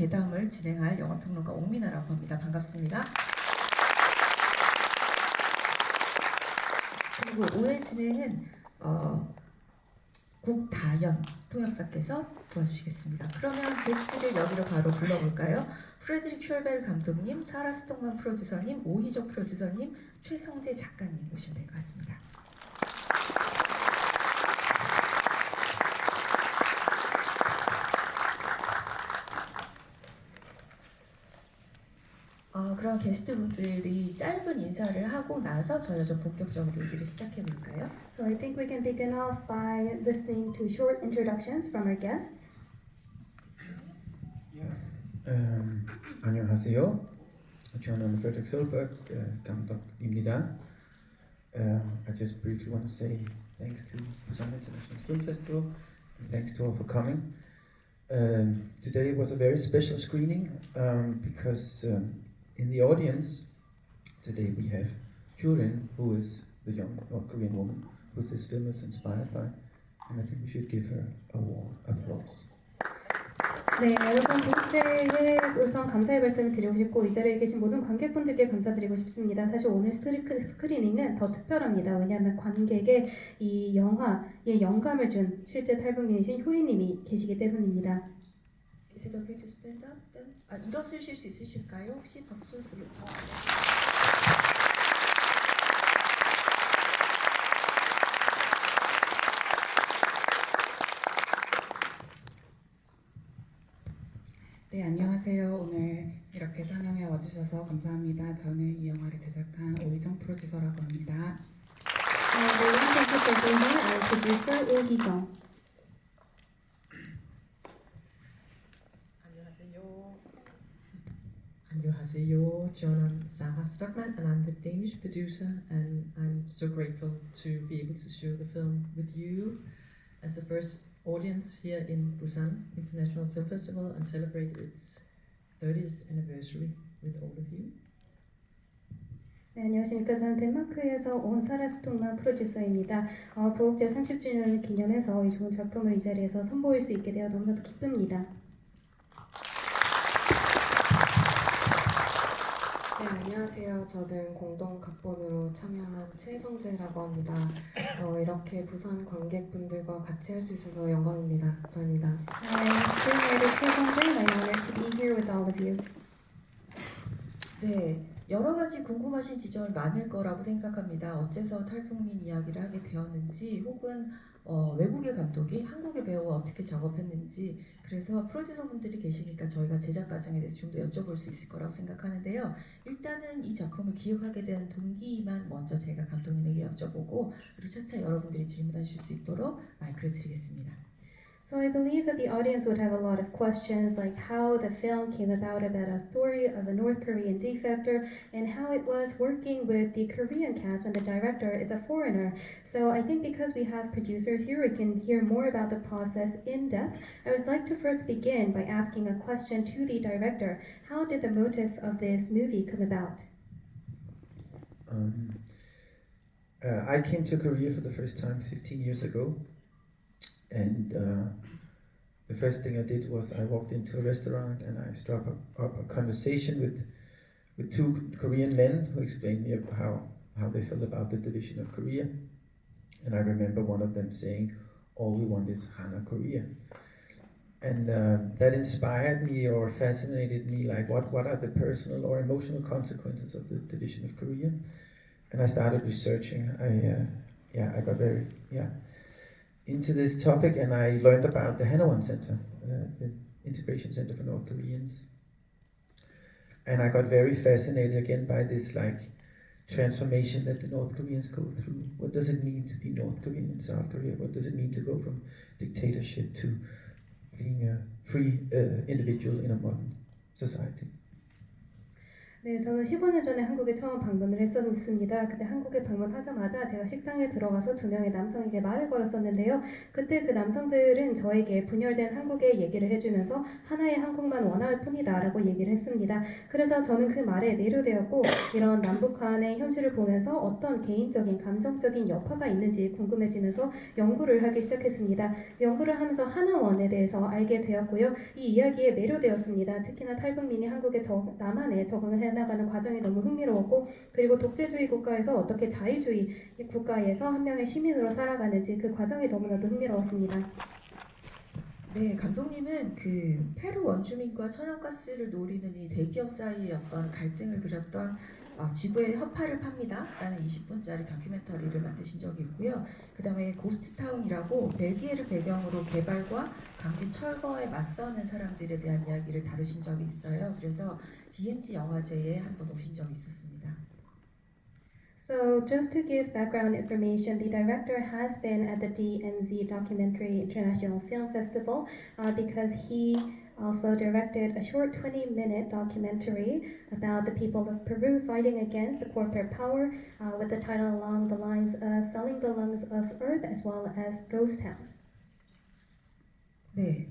대담을 진행할 영화평론가 옥민아라고 합니다. 반갑습니다. 그리고 오늘 진행은 국다연 통역사께서 도와주시겠습니다. 그러면 게스트를 여기로 바로 불러볼까요? 프레드릭 셜벨 감독님, 사라 스톡만 프로듀서님, 오희적 프로듀서님, 최성재 작가님 오시면 될 것 같습니다. 그럼 게스트분들이 짧은 인사를 하고 나서 저희가 좀 본격적으로 얘기를 시작해볼까요? So I think we can begin off by listening to short introductions from our guests. 안녕하세요. 저는 Fredrik Solberg 감독입니다. I just briefly want to say thanks to Busan International Film Festival and thanks to all for coming. Today was a very special screening because in the audience today we have Hyurin, who is the young North Korean woman who this film is inspired by, and I think we should give her a warm applause. 네, 여러분 무대에 우선 감사의 말씀을 드리고 싶고 이 자리에 계신 모든 관객분들께 감사드리고 싶습니다. 사실 오늘 스크리닝은 더 특별합니다. 왜냐하면 관객에 이 영화에 영감을 준 실제 탈북민이신 효리님이 계시기 때문입니다. Is it okay to stand up? 일어서실 수 있으실까요? 혹시 박수 부르죠? 네, 안녕하세요. 오늘 이렇게 상영에 와주셔서 감사합니다. 저는 이 영화를 제작한 오희정 프로듀서라고 합니다. Thank you for being here. I'm producer 오희정. 안녕하세요. 저는 Sarah Stockman and I'm the Danish producer and I'm so grateful to be able to show the film with you as the first audience here in Busan International Film Festival and celebrate its 30th anniversary with all of you. 네, 안녕하십니까. 저는 덴마크에서 온 사라 스톡만 프로듀서입니다. 부국제 30주년을 기념해서 이 좋은 작품을 이 자리에서 선보일 수 있게 되어 너무나도 기쁩니다. 네, 안녕하세요. 저는 공동 각본으로 참여한 최성재라고 합니다. 이렇게 부산 관객분들과 같이 할 수 있어서 영광입니다. 감사합니다. Screenwriter 최성재, I'm honored to be here with all of you. 네, 여러 가지 궁금하신 지점이 많을 거라고 생각합니다. 어째서 탈북민 이야기를 하게 되었는지, 혹은 외국의 감독이 한국의 배우와 어떻게 작업했는지, 그래서 프로듀서분들이 계시니까 저희가 제작 과정에 대해서 좀 더 여쭤볼 수 있을 거라고 생각하는데요. 일단은 이 작품을 기획하게 된 동기만 먼저 제가 감독님에게 여쭤보고, 그리고 차차 여러분들이 질문하실 수 있도록 마이크를 드리겠습니다. So I believe that the audience would have a lot of questions like how the film came about a story of a North Korean defector and how it was working with the Korean cast when the director is a foreigner. So I think because we have producers here, we can hear more about the process in depth. I would like to first begin by asking a question to the director. How did the motive of this movie come about? I came to Korea for the first time 15 years ago. And the first thing I did was I walked into a restaurant and I struck up a conversation with two Korean men who explained me how they felt about the division of Korea. And I remember one of them saying, "All we want is Hana Korea." And that inspired me or fascinated me, like what are the personal or emotional consequences of the division of Korea? And I started researching. I got very into this topic, and I learned about the Hanawon Center, the Integration Center for North Koreans. And I got very fascinated again by this transformation that the North Koreans go through. What does it mean to be North Korean in South Korea? What does it mean to go from dictatorship to being a free individual in a modern society? 네, 저는 15년 전에 한국에 처음 방문을 했었습니다. 그때 한국에 방문하자마자 제가 식당에 들어가서 두 명의 남성에게 말을 걸었었는데요. 그때 그 남성들은 저에게 분열된 한국의 얘기를 해주면서 하나의 한국만 원할 뿐이다라고 얘기를 했습니다. 그래서 저는 그 말에 매료되었고 이런 남북한의 현실을 보면서 어떤 개인적인 감정적인 여파가 있는지 궁금해지면서 연구를 하기 시작했습니다. 연구를 하면서 하나원에 대해서 알게 되었고요. 이 이야기에 매료되었습니다. 특히나 탈북민이 한국에 남한에 적응을 해나가는 과정이 너무 흥미로웠고 그리고 독재주의 국가에서 어떻게 자유주의 국가에서 한 명의 시민으로 살아가는지 그 과정이 너무나도 흥미로웠습니다. 네, 감독님은 그 페루 원주민과 천연가스를 노리는 이 대기업 사이의 어떤 갈등을 그렸던 지구의 허파를 팝니다 라는 20분짜리 다큐멘터리를 만드신 적이 있고요. 그 다음에 고스트타운이라고 벨기에를 배경으로 개발과 강제 철거에 맞서는 사람들에 대한 이야기를 다루신 적이 있어요. 그래서 DMZ 영화제에 한번 오신 적이 있었습니다. So, just to give background information, the director has been at the DMZ Documentary International Film Festival because he also directed a short 20-minute documentary about the people of Peru fighting against the corporate power with the title along the lines of Selling the Lungs of Earth as well as Ghost Town. 네.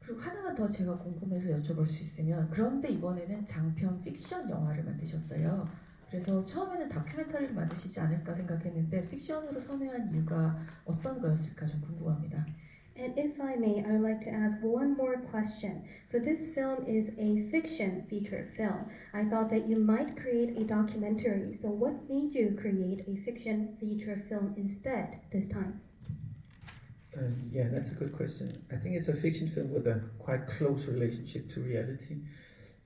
그리고 하나만 더 제가 궁금해서 여쭤볼 수 있으면 그런데 이번에는 장편 픽션 영화를 만드셨어요. 그래서 처음에는 다큐멘터리를 만드시지 않을까 생각했는데 픽션으로 선회한 이유가 어떤 거였을까 좀 궁금합니다. And if I may, I would like to ask one more question. So this film is a fiction feature film. I thought that you might create a documentary. So what made you create a fiction feature film instead this time? Yeah, that's a good question. I think it's a fiction film with a quite close relationship to reality.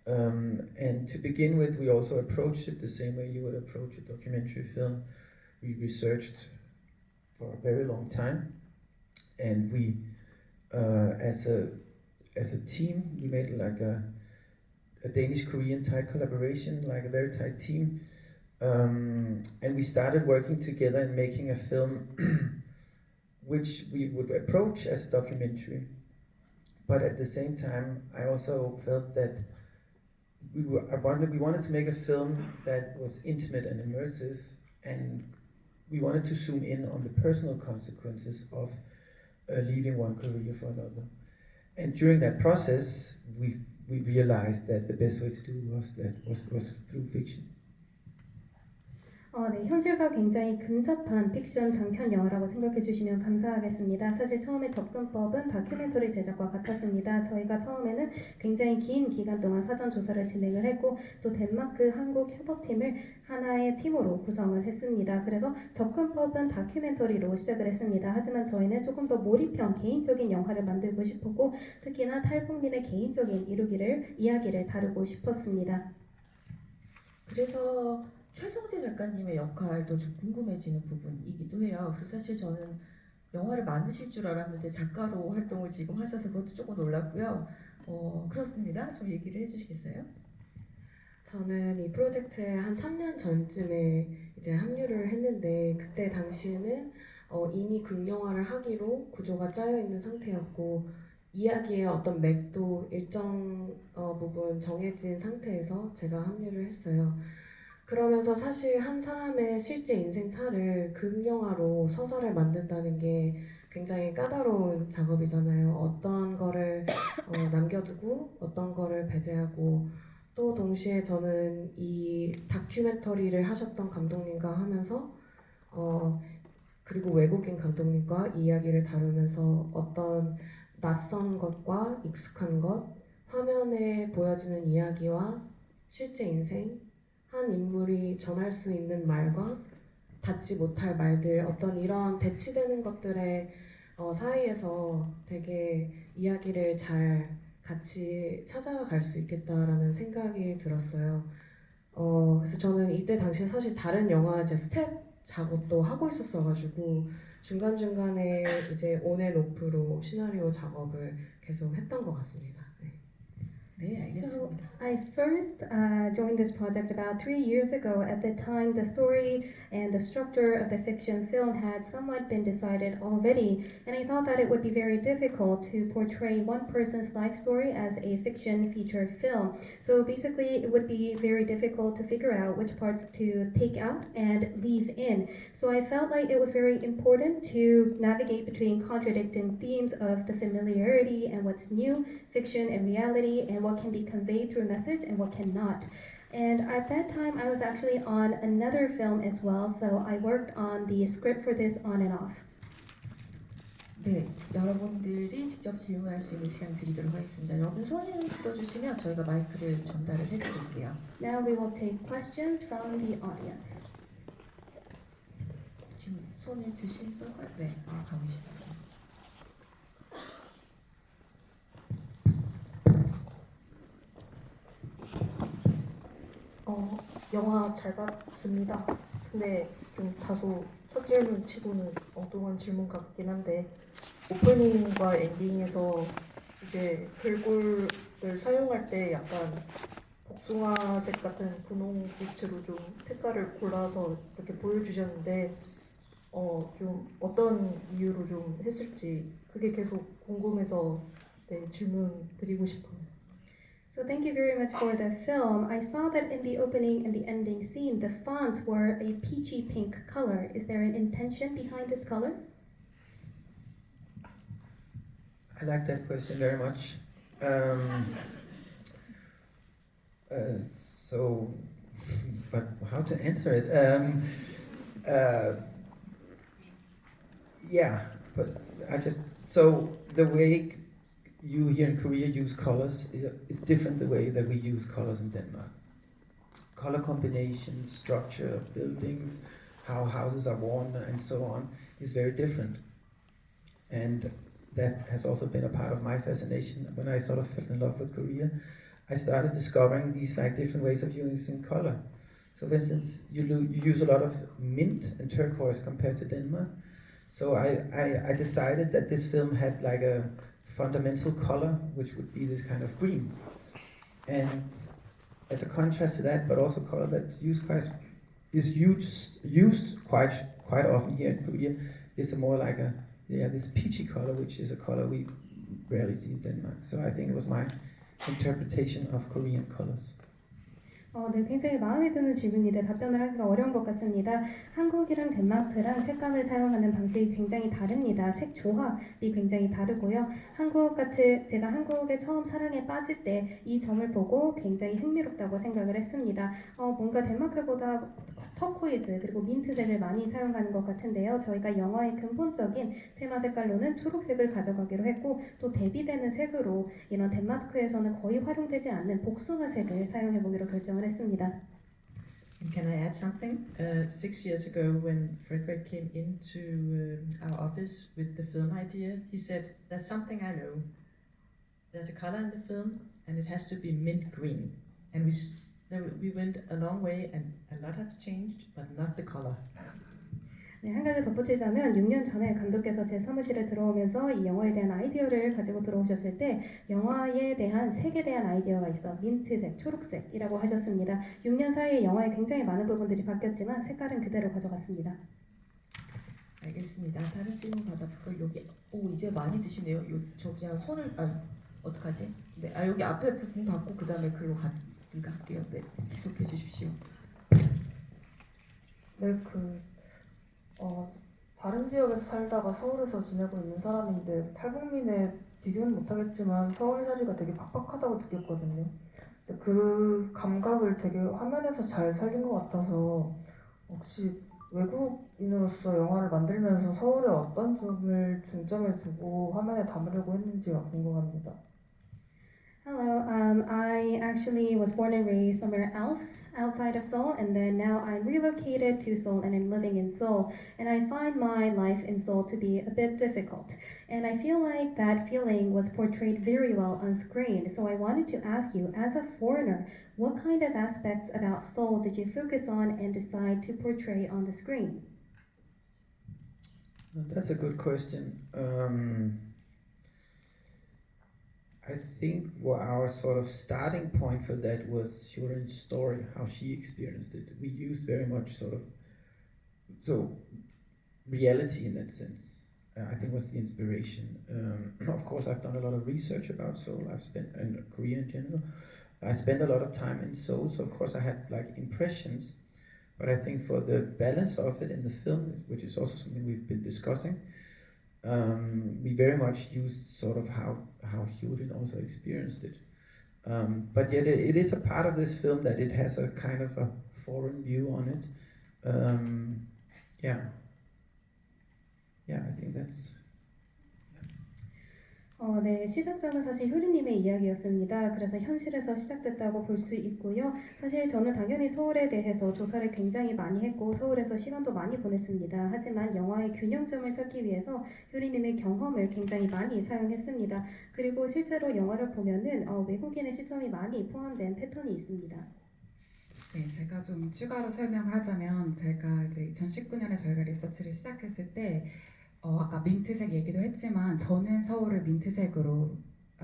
And to begin with, we also approached it the same way you would approach a documentary film. We researched for a very long time, and we, as a team, we made like a Danish-Korean tight collaboration, like a very tight team, and we started working together and making a film which we would approach as a documentary. But at the same time, I also felt that we wanted to make a film that was intimate and immersive, and we wanted to zoom in on the personal consequences of leaving one career for another. And during that process, we realized that the best way to do was through fiction. 네, 현실과 굉장히 근접한 픽션 장편 영화라고 생각해 주시면 감사하겠습니다. 사실 처음에 접근법은 다큐멘터리 제작과 같았습니다. 저희가 처음에는 굉장히 긴 기간 동안 사전 조사를 진행을 했고 또 덴마크 한국 협업팀을 하나의 팀으로 구성을 했습니다. 그래서 접근법은 다큐멘터리로 시작을 했습니다. 하지만 저희는 조금 더 몰입형 개인적인 영화를 만들고 싶었고 특히나 탈북민의 개인적인 이야기를 다루고 싶었습니다. 그래서 최성재 작가님의 역할도 좀 궁금해지는 부분이기도 해요. 그리고 사실 저는 영화를 만드실 줄 알았는데 작가로 활동을 지금 하셔서 그것도 조금 놀랐고요. 그렇습니다. 좀 얘기를 해주시겠어요? 저는 이 프로젝트에 한 3년 전쯤에 이제 합류를 했는데 그때 당시에는 이미 극영화를 하기로 구조가 짜여 있는 상태였고 이야기의 어떤 맥도 일정 부분 정해진 상태에서 제가 합류를 했어요. 그러면서 사실 한 사람의 실제 인생사를 극영화로 서사를 만든다는 게 굉장히 까다로운 작업이잖아요. 어떤 거를 남겨두고 어떤 거를 배제하고 또 동시에 저는 이 다큐멘터리를 하셨던 감독님과 하면서 그리고 외국인 감독님과 이 이야기를 다루면서 어떤 낯선 것과 익숙한 것, 화면에 보여지는 이야기와 실제 인생, 한 인물이 전할 수 있는 말과 닿지 못할 말들, 어떤 이런 대치되는 것들의 사이에서 되게 이야기를 잘 같이 찾아갈 수 있겠다라는 생각이 들었어요. 그래서 저는 이때 당시에 사실 다른 영화 이제 스텝 작업도 하고 있었어가지고 중간중간에 이제 온앤오프로 시나리오 작업을 계속 했던 것 같습니다. 네. 네, 알겠습니다. I first joined this project about 3 years ago. At the time, the story and the structure of the fiction film had somewhat been decided already, and I thought that it would be very difficult to portray one person's life story as a fiction feature film. So basically, it would be very difficult to figure out which parts to take out and leave in. So I felt like it was very important to navigate between contradicting themes of the familiarity and what's new, fiction and reality, and what can be conveyed through a message and what cannot. And at that time, I was actually on another film as well, so I worked on the script for this on and off. 네, 여러분들이 직접 질문할 수 있는 시간 드리도록 하겠습니다. 여러분 손을 들어주시면 저희가 마이크를 전달을 해드릴게요. Now we will take questions from the audience. 지금 손을 드신 건가요? 네, 가보시죠. 영화 잘 봤습니다. 근데 좀 다소 첫 질문 치고는 엉뚱한 질문 같긴 한데 오프닝과 엔딩에서 이제 글꼴을 사용할 때 약간 복숭아색 같은 분홍빛으로 좀 색깔을 골라서 이렇게 보여주셨는데 좀 어떤 이유로 좀 했을지 그게 계속 궁금해서 네, 질문 드리고 싶어요. So thank you very much for the film. I saw that in the opening and the ending scene, the fonts were a peachy pink color. Is there an intention behind this color? I like that question very much. So, but how to answer it? Yeah, but so the way you here in Korea use colors is different the way that we use colors in Denmark. Color combinations, structure of buildings, how houses are worn and so on is very different. And that has also been a part of my fascination. When I sort of fell in love with Korea, I started discovering these like different ways of using color. So for instance, you use a lot of mint and turquoise compared to Denmark. So I decided that this film had like a fundamental color, which would be this kind of green. And as a contrast to that, but also color that's used quite often here in Korea, is a more like this peachy color, which is a color we rarely see in Denmark. So I think it was my interpretation of Korean colors. 네, 굉장히 마음에 드는 질문인데 답변을 하기가 어려운 것 같습니다. 한국이랑 덴마크랑 색감을 사용하는 방식이 굉장히 다릅니다. 색 조합이 굉장히 다르고요. 제가 한국에 처음 사랑에 빠질 때 이 점을 보고 굉장히 흥미롭다고 생각을 했습니다. 뭔가 덴마크보다 터코이즈 그리고 민트색을 많이 사용하는 것 같은데요. 저희가 영화의 근본적인 테마 색깔로는 초록색을 가져가기로 했고 또 대비되는 색으로 이런 덴마크에서는 거의 활용되지 않는 복숭아색을 사용해 보기로 결정을 했습니다. And can I add something? 6 years ago, when Frederick came into our office with the film idea, he said, "There's something I know. There's a color in the film, and it has to be mint green." And we went a long way, and a lot has changed, but not the color. 네, 한 가지 덧붙이자면 6년 전에 감독께서 제 사무실에 들어오면서 이 영화에 대한 아이디어를 가지고 들어오셨을 때 영화에 대한 색에 대한 아이디어가 있어 민트색, 초록색이라고 하셨습니다. 6년 사이에 영화에 굉장히 많은 부분들이 바뀌었지만 색깔은 그대로 가져갔습니다. 알겠습니다. 다른 질문 받아볼까요? 여기 이제 많이 드시네요. 저 그냥 손을 어떡하지? 네, 여기 앞에 부분 받고 그 다음에 글로 갈게요. 네, 계속해 주십시오. 네, 다른 지역에서 살다가 서울에서 지내고 있는 사람인데 탈북민에 비교는 못하겠지만 서울살이가 되게 팍팍하다고 느꼈거든요. 근데 그 감각을 되게 화면에서 잘 살린 것 같아서 혹시 외국인으로서 영화를 만들면서 서울에 어떤 점을 중점에 두고 화면에 담으려고 했는지가 궁금합니다. Hello, I actually was born and raised somewhere else outside of Seoul, and then now I'm relocated to Seoul and I'm living in Seoul. And I find my life in Seoul to be a bit difficult. And I feel like that feeling was portrayed very well on screen. So I wanted to ask you, as a foreigner, what kind of aspects about Seoul did you focus on and decide to portray on the screen? That's a good question. I think our sort of starting point for that was Shuren's story, how she experienced it. We used very much sort of reality in that sense. I think was the inspiration. Of course, I've done a lot of research about Seoul. I've spent in Korea in general. I spent a lot of time in Seoul, so of course I had like impressions. But I think for the balance of it in the film, which is also something we've been discussing, we very much used sort of how Hyun also experienced it. But yet it is a part of this film that it has a kind of a foreign view on it. I think that's. 네, 시작점은 사실 효리님의 이야기였습니다. 그래서 현실에서 시작됐다고 볼 수 있고요. 사실 저는 당연히 서울에 대해서 조사를 굉장히 많이 했고 서울에서 시간도 많이 보냈습니다. 하지만 영화의 균형점을 찾기 위해서 효리님의 경험을 굉장히 많이 사용했습니다. 그리고 실제로 영화를 보면은 외국인의 시점이 많이 포함된 패턴이 있습니다. 네, 제가 좀 추가로 설명을 하자면 제가 이제 2019년에 저희가 리서치를 시작했을 때 아까 민트색 얘기도 했지만 저는 서울을 민트색으로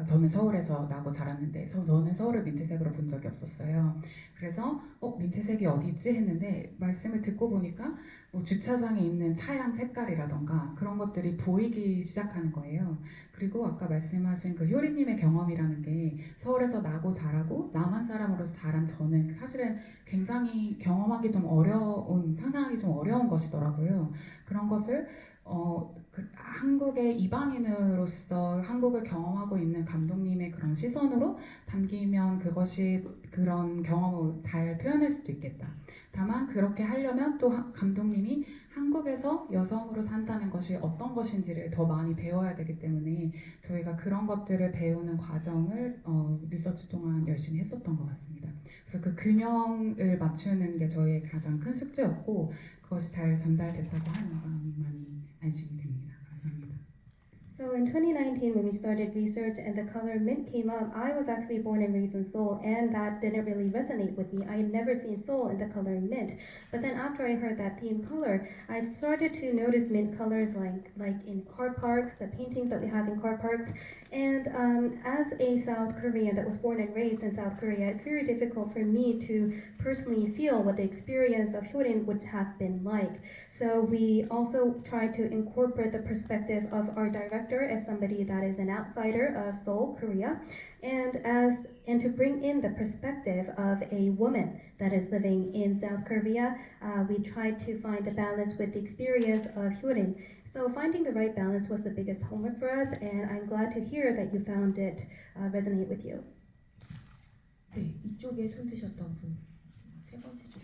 저는 서울에서 나고 자랐는데 저는 서울을 민트색으로 본 적이 없었어요. 그래서 민트색이 어디 있지 했는데 말씀을 듣고 보니까 뭐 주차장에 있는 차량 색깔이라던가 그런 것들이 보이기 시작하는 거예요. 그리고 아까 말씀하신 그 효리님의 경험이라는 게 서울에서 나고 자라고 남한 사람으로서 자란 저는 사실은 굉장히 경험하기 좀 어려운 상상하기 좀 어려운 것이더라고요. 그런 것을 한국의 이방인으로서 한국을 경험하고 있는 감독님의 그런 시선으로 담기면 그것이 그런 경험을 잘 표현할 수도 있겠다. 다만 그렇게 하려면 또 감독님이 한국에서 여성으로 산다는 것이 어떤 것인지를 더 많이 배워야 되기 때문에 저희가 그런 것들을 배우는 과정을 리서치 동안 열심히 했었던 것 같습니다. 그래서 그 균형을 맞추는 게 저희의 가장 큰 숙제였고 그것이 잘 전달됐다고 하는 마음이 많이 안심이 됩니다. 감사합니다. So in 2019, when we started research and the color mint came up, I was actually born and raised in Seoul, and that didn't really resonate with me. I had never seen Seoul in the color mint. But then after I heard that theme color, I started to notice mint colors like in car parks, the paintings that we have in car parks. And as a South Korean that was born and raised in South Korea, it's very difficult for me to personally feel what the experience of Hyorin would have been like. So we also tried to incorporate the perspective of our director as somebody that is an outsider of Seoul, Korea, and to bring in the perspective of a woman that is living in South Korea. We tried to find the balance with the experience of Hyorin. So finding the right balance was the biggest homework for us, and I'm glad to hear that you found it resonate with you. 네, 이쪽에 손 드셨던 분 세 번째 줄에.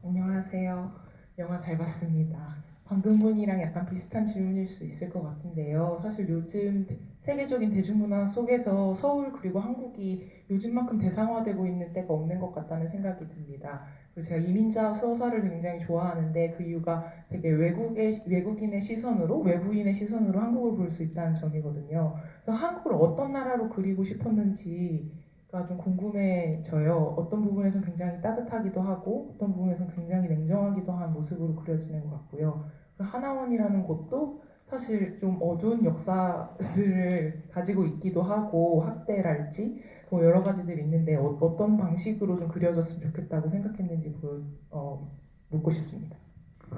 안녕하세요. 영화 잘 봤습니다. 방금 분이랑 약간 비슷한 질문일 수 있을 것 같은데요. 사실 요즘 세계적인 대중문화 속에서 서울 그리고 한국이 요즘만큼 대상화되고 있는 때가 없는 것 같다는 생각이 듭니다. 그리고 제가 이민자 서사를 굉장히 좋아하는데 그 이유가 되게 외국인의 시선으로, 외부인의 시선으로 한국을 볼 수 있다는 점이거든요. 그래서 한국을 어떤 나라로 그리고 싶었는지가 좀 궁금해져요. 어떤 부분에서는 굉장히 따뜻하기도 하고 어떤 부분에서는 굉장히 냉정하기도 한 모습으로 그려지는 것 같고요. 하나원이라는 곳도 사실 좀 어두운 역사들을 가지고 있기도 하고 학대랄지 뭐 여러 가지들이 있는데 어떤 방식으로 좀 그려졌으면 좋겠다고 생각했는지 묻고 싶습니다.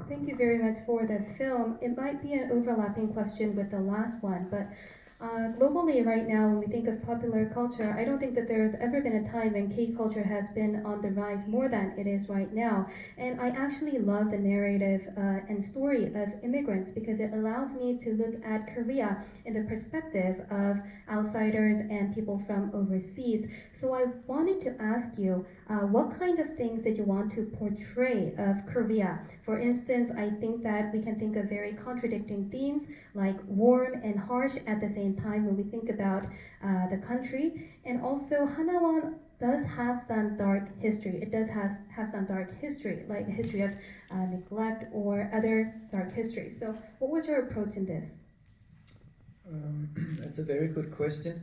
Thank you very much for the film. It might be an overlapping question with the last one, but globally right now, when we think of popular culture, I don't think that there's ever been a time when K-culture has been on the rise more than it is right now. And I actually love the narrative and story of immigrants because it allows me to look at Korea in the perspective of outsiders and people from overseas. So I wanted to ask you, what kind of things did you want to portray of Korea? For instance, I think that we can think of very contradicting themes like warm and harsh at the same time when we think about the country. And also, Hanawan does have some dark history. It does have some dark history, like the history of neglect or other dark history. So what was your approach in this? That's a very good question.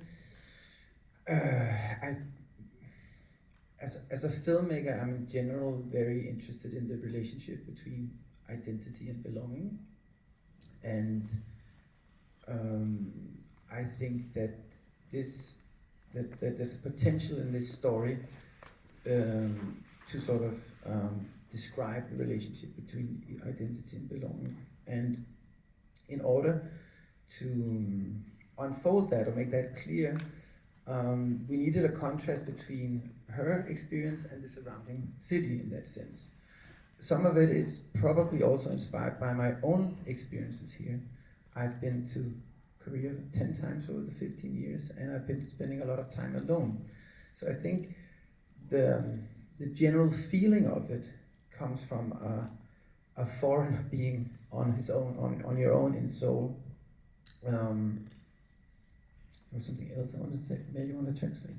As a filmmaker, I'm in general very interested in the relationship between identity and belonging. And I think that that there's a potential in this story to sort of describe the relationship between identity and belonging. And in order to unfold that or make that clear, we needed a contrast between her experience and the surrounding city in that sense. Some of it is probably also inspired by my own experiences here. I've been to Korea 10 times over the 15 years, and I've been spending a lot of time alone. So I think the general feeling of it comes from a foreigner being on his own, on your own in Seoul. There was something else I wanted to say. Maybe you want to translate.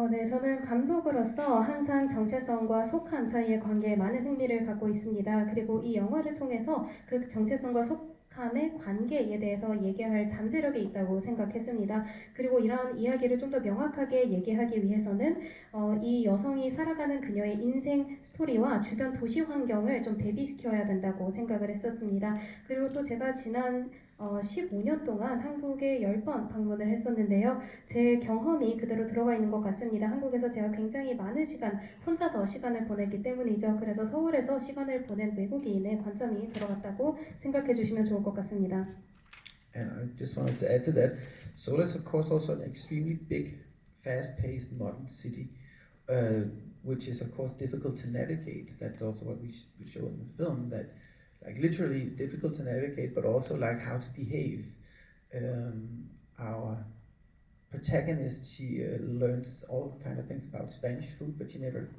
네, 저는 감독으로서 항상 정체성과 속함 사이의 관계에 많은 흥미를 갖고 있습니다. 그리고 이 영화를 통해서 그 정체성과 속함의 관계에 대해서 얘기할 잠재력이 있다고 생각했습니다. 그리고 이런 이야기를 좀 더 명확하게 얘기하기 위해서는 이 여성이 살아가는 그녀의 인생 스토리와 주변 도시 환경을 좀 대비시켜야 된다고 생각을 했었습니다. 그리고 또 제가 지난 15년 동안 한국에 10번 방문을 했었는데요. 제 경험이 그대로 들어가 있는 것 같습니다. 한국에서 제가 굉장히 많은 시간 혼자서 시간을 보냈기 때문이죠. 그래서 서울에서 시간을 보낸 외국인의 관점이 들어갔다고 생각해 주시면 좋을 것 같습니다. And I just wanted to add to that, Seoul is of course also an extremely big, fast-paced modern city, which is of course difficult to navigate. That's also what we show in the film, that like literally difficult to navigate, but also like how to behave. Our protagonist, she learns all kind of things about Spanish food, but she never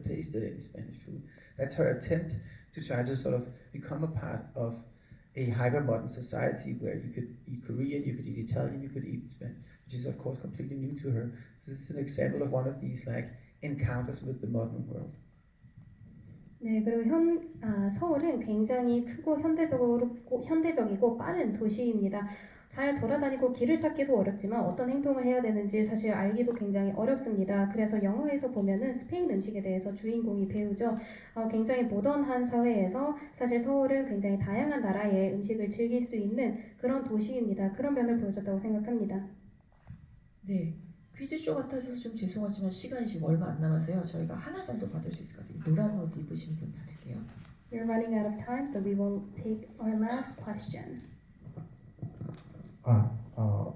tasted any Spanish food. That's her attempt to try to sort of become a part of a hyper-modern society where you could eat Korean, you could eat Italian, you could eat Spanish, which is of course completely new to her. So this is an example of one of these like encounters with the modern world. 네, 그리고 서울은 굉장히 크고 현대적이고 빠른 도시입니다. 잘 돌아다니고 길을 찾기도 어렵지만 어떤 행동을 해야 되는지 사실 알기도 굉장히 어렵습니다. 그래서 영화에서 보면은 스페인 음식에 대해서 주인공이 배우죠. 굉장히 모던한 사회에서 사실 서울은 굉장히 다양한 나라의 음식을 즐길 수 있는 그런 도시입니다. 그런 면을 보여줬다고 생각합니다. 네, 퀴즈쇼 같아서 좀 죄송하지만 시간이 지금 얼마 안 남아서요. 저희가 하나 정도 받을 수 있을 것 같아요. 노란 옷 입으신 분 받을게요. We're running out of time, so we will take our last question.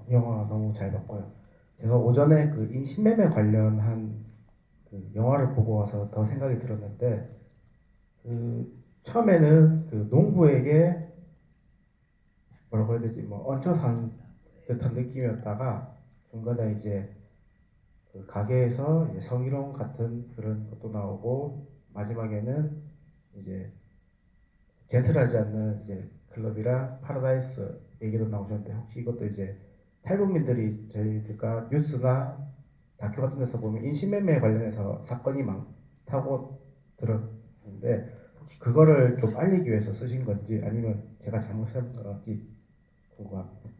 영화 너무 잘 봤고요. 제가 오전에 그 인신매매 관련한 그 영화를 보고 와서 더 생각이 들었는데, 처음에는 그 농부에게 뭐라고 해야 되지, 얹혀 산 듯한 느낌이었다가 중간에 이제 그 가게에서 이제 성희롱 같은 그런 것도 나오고, 마지막에는 이제 젠틀하지 않는 이제 클럽이랑 파라다이스 얘기도 나오셨는데, 혹시 이것도 이제 탈북민들이 저희가 뉴스나 다큐 같은 데서 보면 인신매매에 관련해서 사건이 많다고 들었는데, 혹시 그거를 좀 알리기 위해서 쓰신 건지 아니면 제가 잘못한 건지 궁금합니다.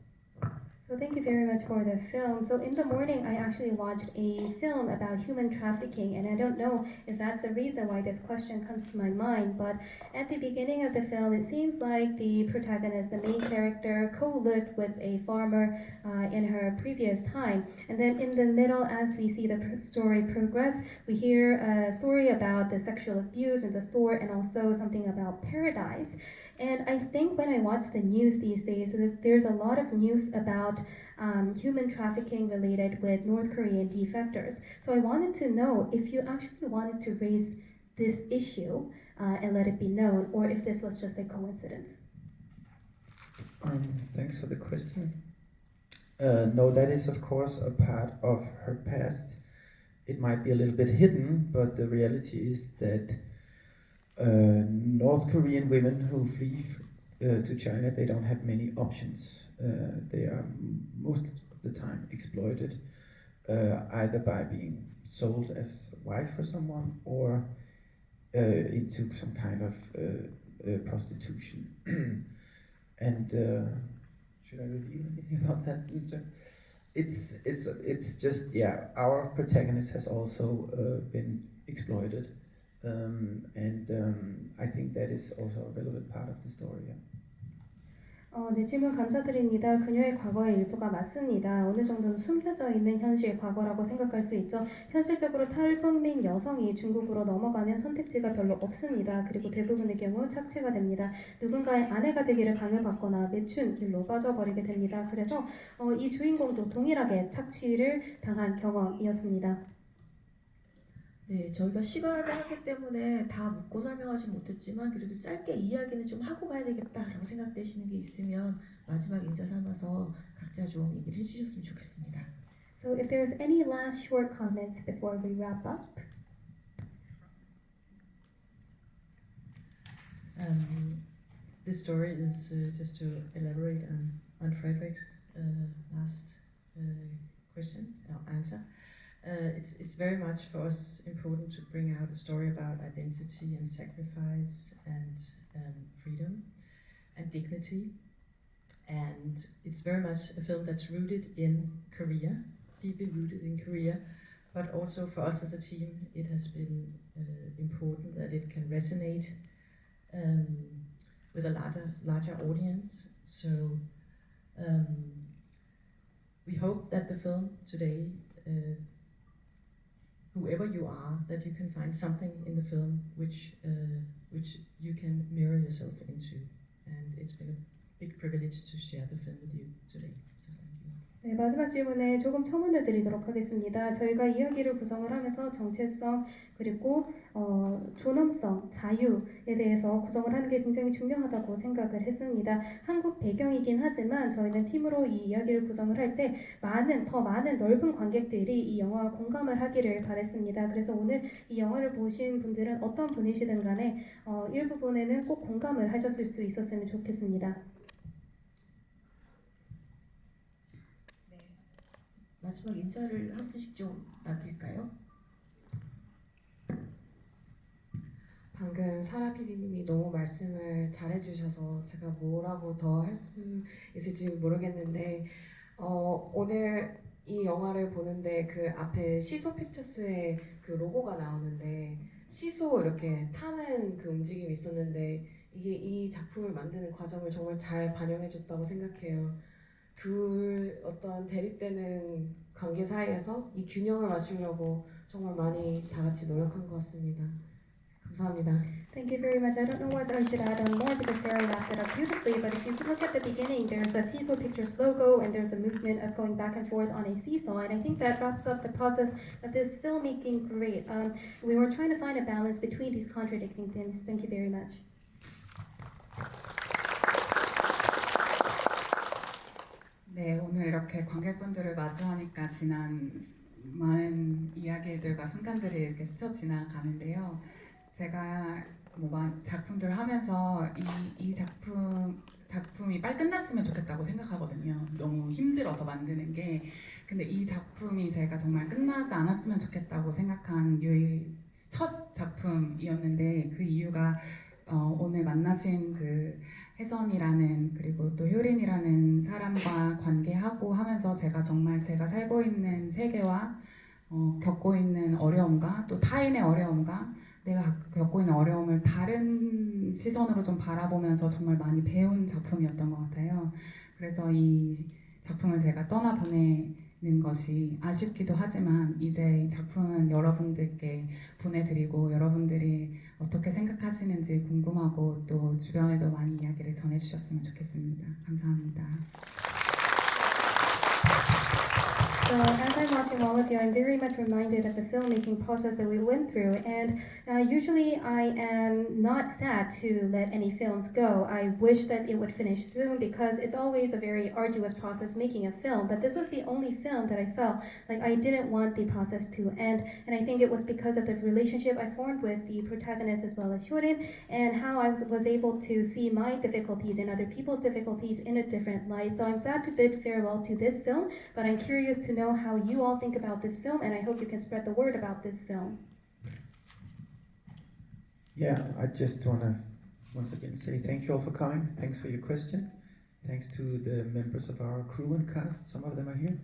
So thank you very much for the film. So in the morning, I actually watched a film about human trafficking, and I don't know if that's the reason why this question comes to my mind, but at the beginning of the film, it seems like the protagonist, the main character, co-lived with a farmer in her previous time. And then in the middle, as we see the story progress, we hear a story about the sexual abuse in the store and also something about paradise. And I think when I watch the news these days, there's a lot of news about human trafficking related with North Korean defectors. So I wanted to know if you actually wanted to raise this issue and let it be known, or if this was just a coincidence. Thanks for the question. No, that is of course a part of her past. It might be a little bit hidden, but the reality is that North Korean women who flee to China, they don't have many options. They are most of the time exploited, either by being sold as a wife for someone or into some kind of prostitution. And should I reveal anything about that? It's just, yeah, our protagonist has also been exploited. I think that is also a relevant part of the story. Yeah. 네, 질문 감사드립니다. 그녀의 과거의 일부가 맞습니다. 어느 정도는 숨겨져 있는 현실, 과거라고 생각할 수 있죠. 현실적으로 탈북민 여성이 중국으로 넘어가면 선택지가 별로 없습니다. 그리고 대부분의 경우 착취가 됩니다. 누군가의 아내가 되기를 강요받거나 매춘 길로 빠져버리게 됩니다. 그래서 이 주인공도 동일하게 착취를 당한 경험이었습니다. 네, 저희가 시간의 한계 때문에 다 묻고 설명하지 못했지만 그래도 짧게 이야기는 좀 하고 가야 되겠다라고 생각되시는 게 있으면 마지막 인사 삼아서 각자 좀 얘기를 해주셨으면 좋겠습니다. So if there's any last short comments before we wrap up. This story is just to elaborate on Frederick's last question or answer. It's very much for us important to bring out a story about identity and sacrifice and freedom and dignity. And it's very much a film that's rooted in Korea, deeply rooted in Korea. But also for us as a team, it has been important that it can resonate with a larger audience. So we hope that the film today, whoever you are, that you can find something in the film which you can mirror yourself into. And it's been a big privilege to share the film with you today. So thank you. 네, 마지막 질문에 조금 첨언을 드리도록 하겠습니다. 저희가 이야기를 구성을 하면서 정체성 그리고 존엄성, 자유에 대해서 구성을 하는 게 굉장히 중요하다고 생각을 했습니다. 한국 배경이긴 하지만 저희는 팀으로 이 이야기를 구성을 할 때 더 많은 넓은 관객들이 이 영화와 공감을 하기를 바랬습니다. 그래서 오늘 이 영화를 보신 분들은 어떤 분이시든 간에 일부분에는 꼭 공감을 하셨을 수 있었으면 좋겠습니다. 마지막 인사를 한 분씩 좀 남길까요? 방금 사라 PD님이 너무 말씀을 잘해주셔서 제가 뭐라고 더 할 수 있을지 모르겠는데 오늘 이 영화를 보는데 그 앞에 시소 픽처스의 그 로고가 나오는데 시소 이렇게 타는 그 움직임이 있었는데 이게 이 작품을 만드는 과정을 정말 잘 반영해줬다고 생각해요. 둘 어떤 대립되는 관계 사이에서 이 균형을 맞추려고 정말 많이 다 같이 노력한 것 같습니다. 감사합니다. Thank you very much. I don't know what I should add on more because Sarah wrapped it up beautifully. But if you look at the beginning, there's the Seesaw Pictures logo and there's the movement of going back and forth on a seesaw. And I think that wraps up the process of this filmmaking great. We were trying to find a balance between these contradicting things. Thank you very much. 네, 오늘 이렇게 관객분들을 마주하니까 지난 많은 이야기들과 순간들이 이렇게 스쳐 지나가는데요. 제가 작품들을 하면서 이 작품이 빨리 끝났으면 좋겠다고 생각하거든요. 너무 힘들어서 만드는 게. 근데 이 작품이 제가 정말 끝나지 않았으면 좋겠다고 생각한 첫 작품이었는데 그 이유가 오늘 만나신 그 혜선이라는 그리고 또 효린이라는 사람과 관계하고 하면서 제가 정말 제가 살고 있는 세계와 겪고 있는 어려움과 또 타인의 어려움과 내가 겪고 있는 어려움을 다른 시선으로 좀 바라보면서 정말 많이 배운 작품이었던 것 같아요. 그래서 이 작품을 제가 떠나보내는 것이 아쉽기도 하지만 이제 이 작품은 여러분들께 보내드리고 여러분들이 어떻게 생각하시는지 궁금하고 또 주변에도 많이 이야기를 전해주셨으면 좋겠습니다. 감사합니다. So as I'm watching all of you, I'm very much reminded of the filmmaking process that we went through. And usually I am not sad to let any films go. I wish that it would finish soon because it's always a very arduous process making a film. But this was the only film that I felt like I didn't want the process to end. And I think it was because of the relationship I formed with the protagonist as well as Hyorin and how I was able to see my difficulties and other people's difficulties in a different light. So I'm sad to bid farewell to this film, but I'm curious to know how you all think about this film, and I hope you can spread the word about this film. Yeah, I just want to once again say thank you all for coming. Thanks for your question. Thanks to the members of our crew and cast. Some of them are here.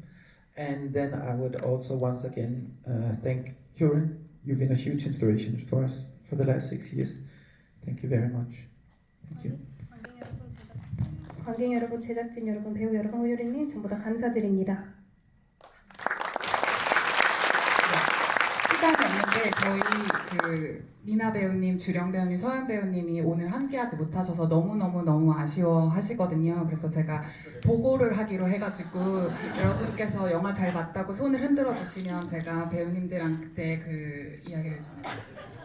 And then I would also once again thank Hyorin. You've been a huge inspiration for us for the last 6 years. Thank you very much. Thank you. 관객 여러분, 제작진 여러분, 배우 여러분, 호요리님 전부 다 감사드립니다. 시간이 없는데 저희 그 미나 배우님, 주령 배우님, 서현 배우님이 오늘 함께하지 못하셔서 너무 아쉬워하시거든요. 그래서 제가 보고를 하기로 해가지고 여러분께서 영화 잘 봤다고 손을 흔들어 주시면 제가 배우님들한테 그 이야기를 좀.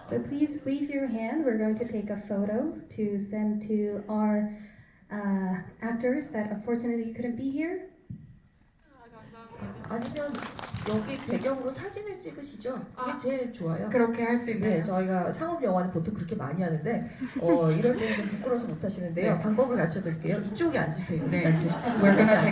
So please wave your hand. We're going to take a photo to send to our actors that unfortunately couldn't be here. 아니면 여기 배경으로 사진을 찍으시죠? 그게 아, 제일 좋아요. 그렇게 할 수 있나요? 네, 저희가 상업 영화는 보통 그렇게 많이 하는데 이럴 때는 좀 부끄러워서 못 하시는데요. 네. 방법을 가르쳐 드릴게요. 이쪽에 앉으세요. 네. 이렇게 스타일로 We're gonna 앉으세요.